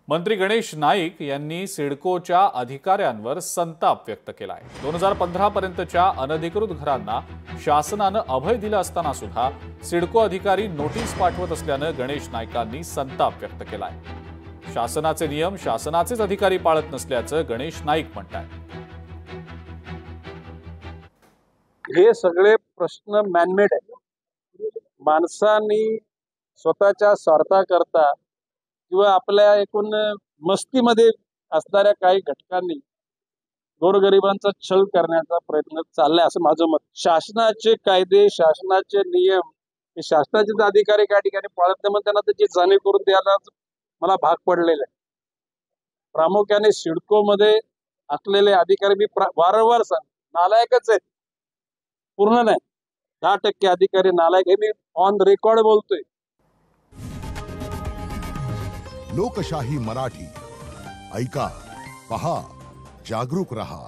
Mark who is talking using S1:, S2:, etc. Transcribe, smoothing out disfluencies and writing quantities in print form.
S1: मंत्री गणेश नाईक यांनी सिडकोच्या अधिकाऱ्यांवर संताप व्यक्त केलाय। 2015 पर्यंतच्या अनधिकृत घरांना शासनानं अभय दिलं असताना सुद्धा सिडको अधिकारी नोटीस पाठवत असल्यानं गणेश नाईकांनी संताप व्यक्त केलाय। शासनाचे नियम शासनाचेच अधिकारी पाळत नसल्याचं गणेश नाईक म्हणतात।
S2: हे सगळे प्रश्न मॅनमेड आहेत। माणसांनी स्वतःच्या स्वार्थाकरता किंवा आपल्या एकूण मस्तीमध्ये असणाऱ्या काही घटकांनी गोरगरिबांचा छळ करण्याचा प्रयत्न चाललाय असं माझं मत। शासनाचे कायदे शासनाचे नियम हे शासनाचे अधिकारी काही ठिकाणी पाळत नाही, मग त्यांना त्याची जाणीव करून द्यायला मला भाग पडलेलं आहे। प्रामुख्याने सिडको मध्ये असलेले अधिकारी मी वारंवार सांगतो नालायकच आहेत, पूर्ण नाही। 10% अधिकारी नालायक हे मी ऑन रेकॉर्ड बोलतोय।
S3: लोकशाही मराठी ऐका, पहा, जागरूक रहा।